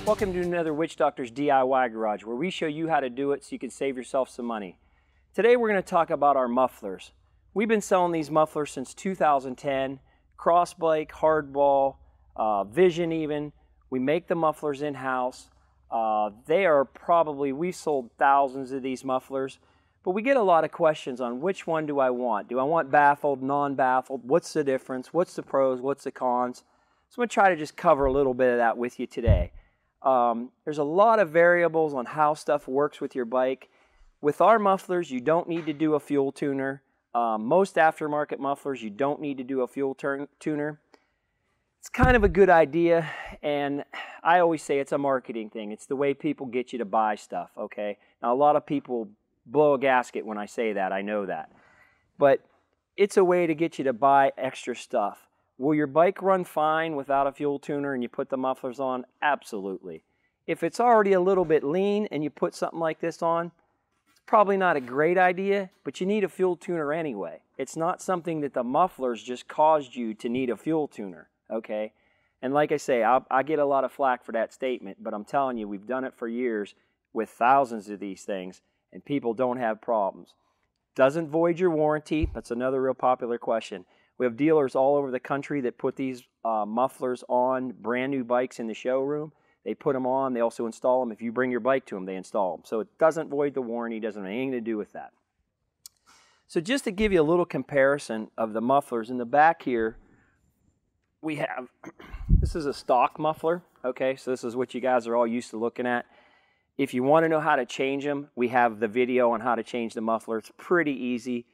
Welcome to another Witchdoctors DIY Garage, where we show you how to do it so you can save yourself some money. Today we're going to talk about our mufflers. We've been selling these mufflers since 2010, crossbike, hardball, vision even. We make the mufflers in-house. We've sold thousands of these mufflers, but we get a lot of questions on which one do I want. Do I want baffled, non-baffled? What's the difference? What's the pros? What's the cons? So I'm going to try to just cover a little bit of that with you today. There's a lot of variables on how stuff works with your bike. With our mufflers, you don't need to do a fuel tuner. Most aftermarket mufflers, you don't need to do a fuel tuner. It's kind of a good idea, and I always say it's a marketing thing. It's the way people get you to buy stuff, okay? Now, a lot of people blow a gasket when I say that. I know that. But it's a way to get you to buy extra stuff. Will your bike run fine without a fuel tuner and you put the mufflers on? Absolutely. If it's already a little bit lean and you put something like this on, it's probably not a great idea, but you need a fuel tuner anyway. It's not something that the mufflers just caused you to need a fuel tuner, okay? And like I say, I get a lot of flack for that statement, but I'm telling you, we've done it for years with thousands of these things, and people don't have problems. Doesn't void your warranty. That's another real popular question. We have dealers all over the country that put these mufflers on brand new bikes in the showroom. They put them on. They also install them. If you bring your bike to them, they install them. So it doesn't void the warranty. Doesn't have anything to do with that. So just to give you a little comparison of the mufflers, in the back here, we have, this is a stock muffler. Okay, so this is what you guys are all used to looking at. If you want to know how to change them, we have the video on how to change the muffler. It's pretty easy.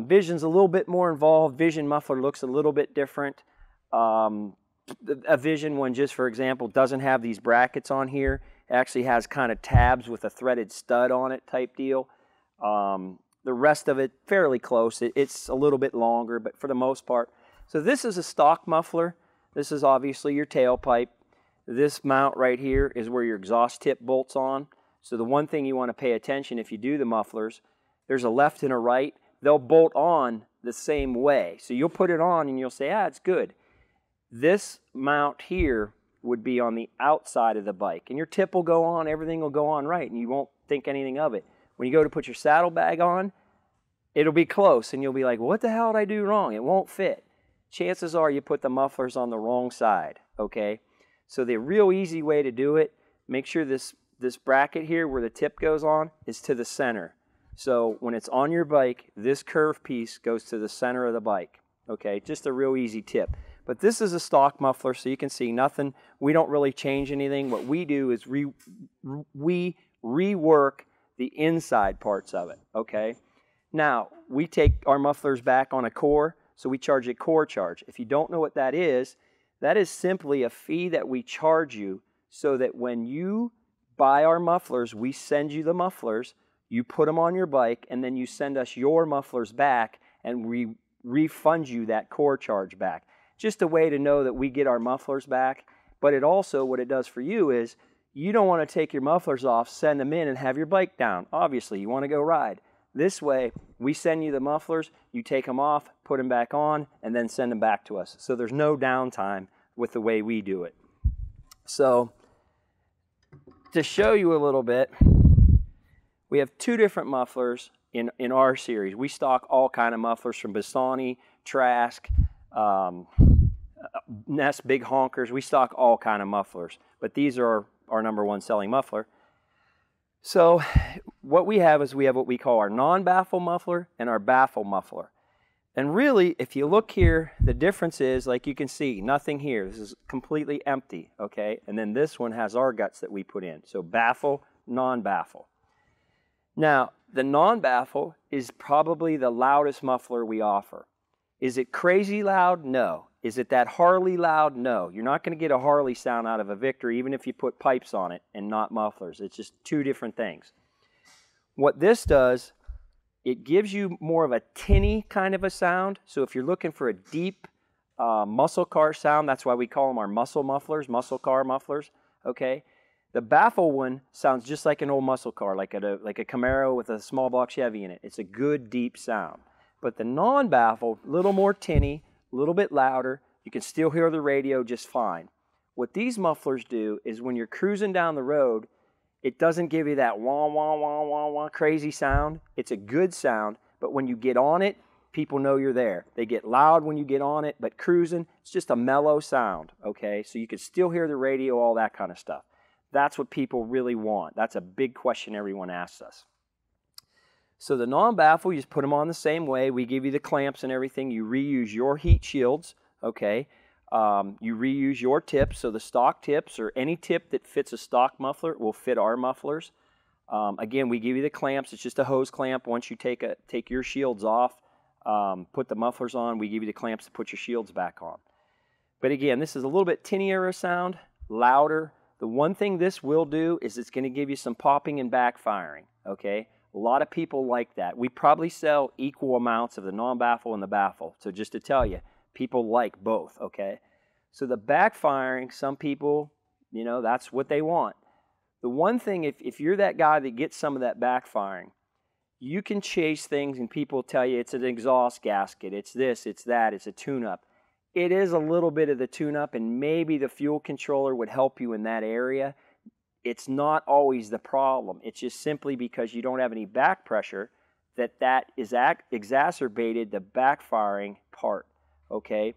Vision's a little bit more involved. Vision muffler looks a little bit different. A Vision one, just for example, doesn't have these brackets on here. It actually has kind of tabs with a threaded stud on it type deal. The rest of it, fairly close. It's a little bit longer, but for the most part. So this is a stock muffler. This is obviously your tailpipe. This mount right here is where your exhaust tip bolts on. So the one thing you want to pay attention if you do the mufflers, there's a left and a right. They'll bolt on the same way. So you'll put it on and you'll say, it's good. This mount here would be on the outside of the bike. And your tip will go on, everything will go on right, and you won't think anything of it. When you go to put your saddlebag on, it'll be close, and you'll be like, what the hell did I do wrong? It won't fit. Chances are you put the mufflers on the wrong side, okay? So the real easy way to do it, make sure this bracket here where the tip goes on is to the center. So when it's on your bike, this curved piece goes to the center of the bike. Okay, just a real easy tip. But this is a stock muffler, so you can see nothing. We don't really change anything. What we do is we rework the inside parts of it. Okay. Now, we take our mufflers back on a core, so we charge a core charge. If you don't know what that is simply a fee that we charge you so that when you buy our mufflers, we send you the mufflers. You put them on your bike, and then you send us your mufflers back, and we refund you that core charge back. Just a way to know that we get our mufflers back. But it also, what it does for you is, you don't want to take your mufflers off, send them in, and have your bike down. Obviously, you want to go ride. This way, we send you the mufflers, you take them off, put them back on, and then send them back to us. So there's no downtime with the way we do it. So, to show you a little bit, we have two different mufflers in our series. We stock all kind of mufflers from Bassani, Trask, Nest, Big Honkers. We stock all kind of mufflers, but these are our #1 selling muffler. So what we have is we have what we call our non-baffle muffler and our baffle muffler. And really, if you look here, the difference is, like you can see, nothing here. This is completely empty, okay? And then this one has our guts that we put in. So baffle, non-baffle. Now, the non-baffle is probably the loudest muffler we offer. Is it crazy loud? No. Is it that Harley loud? No. You're not going to get a Harley sound out of a Victor even if you put pipes on it and not mufflers. It's just two different things. What this does, it gives you more of a tinny kind of a sound. So if you're looking for a deep muscle car sound, that's why we call them our muscle mufflers, muscle car mufflers, okay? The baffle one sounds just like an old muscle car, like a Camaro with a small block Chevy in it. It's a good deep sound. But the non-baffle, a little more tinny, a little bit louder. You can still hear the radio just fine. What these mufflers do is when you're cruising down the road, it doesn't give you that wah, wah, wah, wah, wah crazy sound. It's a good sound, but when you get on it, people know you're there. They get loud when you get on it, but cruising, it's just a mellow sound, okay? So you can still hear the radio, all that kind of stuff. That's what people really want. That's a big question everyone asks us. So the non-baffle, you just put them on the same way. We give you the clamps and everything. You reuse your heat shields, okay? You reuse your tips, so the stock tips or any tip that fits a stock muffler will fit our mufflers. Again, we give you the clamps. It's just a hose clamp. Once you take your shields off, put the mufflers on, we give you the clamps to put your shields back on. But again, this is a little bit tinnier sound, louder. The one thing this will do is it's going to give you some popping and backfiring, okay? A lot of people like that. We probably sell equal amounts of the non-baffle and the baffle. So just to tell you, people like both, okay? So the backfiring, some people, you know, that's what they want. The one thing, if you're that guy that gets some of that backfiring, you can chase things and people tell you it's an exhaust gasket, it's this, it's that, it's a tune-up. It is a little bit of the tune-up, and maybe the fuel controller would help you in that area. It's not always the problem. It's just simply because you don't have any back pressure that is exacerbated the backfiring part, okay?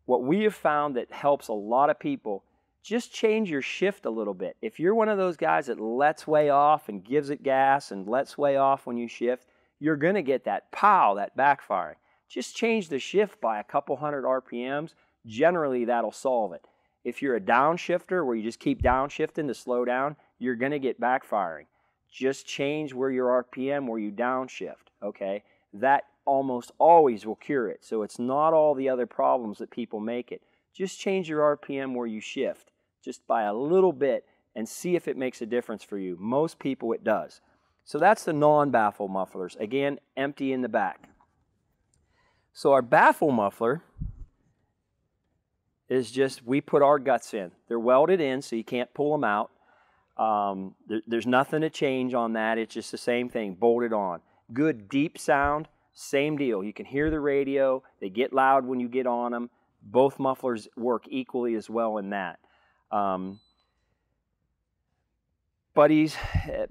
What we have found that helps a lot of people, just change your shift a little bit. If you're one of those guys that lets way off and gives it gas and lets way off when you shift, you're going to get that pow, that backfiring. Just change the shift by a couple hundred RPMs. Generally, that'll solve it. If you're a downshifter where you just keep downshifting to slow down, you're going to get backfiring. Just change where your RPM, where you downshift, okay? That almost always will cure it. So it's not all the other problems that people make it. Just change your RPM where you shift, just by a little bit, and see if it makes a difference for you. Most people it does. So that's the non-baffle mufflers. Again, empty in the back. So our baffle muffler is just, we put our guts in. They're welded in, so you can't pull them out. There's nothing to change on that. It's just the same thing, bolted on. Good deep sound, same deal. You can hear the radio. They get loud when you get on them. Both mufflers work equally as well in that. Buddies,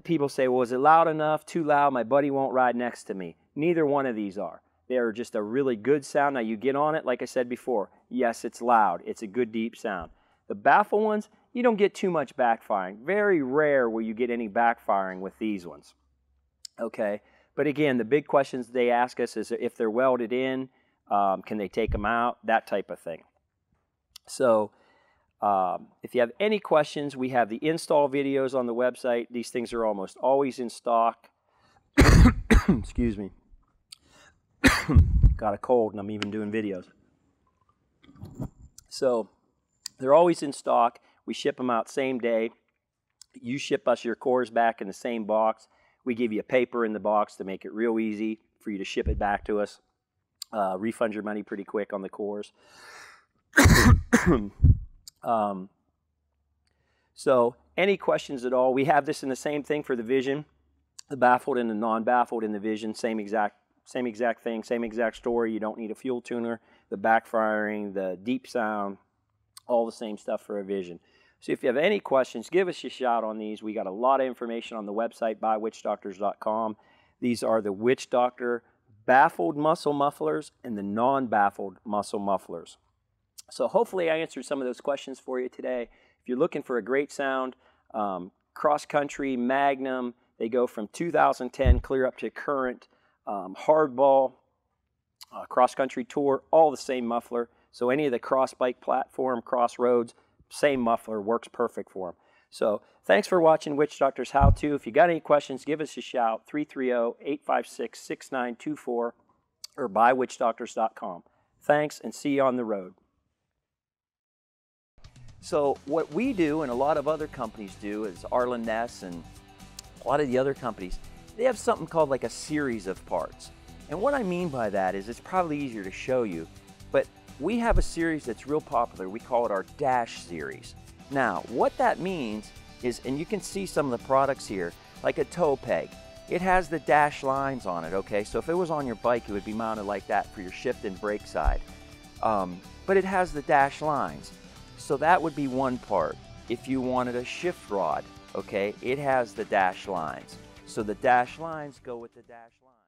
people say, well, is it loud enough? Too loud? My buddy won't ride next to me. Neither one of these are. They are just a really good sound. Now you get on it, like I said before, yes, it's loud. It's a good deep sound. The baffle ones, you don't get too much backfiring. Very rare will you get any backfiring with these ones. Okay, but again, the big questions they ask us is if they're welded in, can they take them out, that type of thing. So if you have any questions, we have the install videos on the website. These things are almost always in stock. Excuse me. Got a cold and I'm even doing videos. So they're always in stock. We ship them out same day. You ship us your cores back in the same box. We give you a paper in the box to make it real easy for you to ship it back to us. Refund your money pretty quick on the cores. So any questions at all? We have this in the same thing for the Vision, the baffled and the non-baffled in the Vision, same exact thing, same exact story. You don't need a fuel tuner, the backfiring, the deep sound, all the same stuff for a Vision. So if you have any questions, give us a shout on these. We got a lot of information on the website, buywitchdoctors.com. These are the Witchdoctor baffled muscle mufflers and the non-baffled muscle mufflers. So hopefully I answered some of those questions for you today. If you're looking for a great sound, cross-country, Magnum, they go from 2010 clear up to current, hardball, cross-country tour, all the same muffler. So any of the cross-bike platform, crossroads, same muffler, works perfect for them. So thanks for watching Witchdoctors How To. If you got any questions, give us a shout, 330-856-6924 or buywitchdoctors.com. Thanks, and see you on the road. So what we do, and a lot of other companies do, is Arlen Ness and a lot of the other companies, they have something called like a series of parts. And what I mean by that is, it's probably easier to show you, but we have a series that's real popular. We call it our Dash series. Now, what that means is, and you can see some of the products here, like a toe peg. It has the dash lines on it, okay? So if it was on your bike, it would be mounted like that for your shift and brake side. But it has the dash lines. So that would be one part. If you wanted a shift rod, okay, it has the dash lines. So the dash lines go with the dash lines.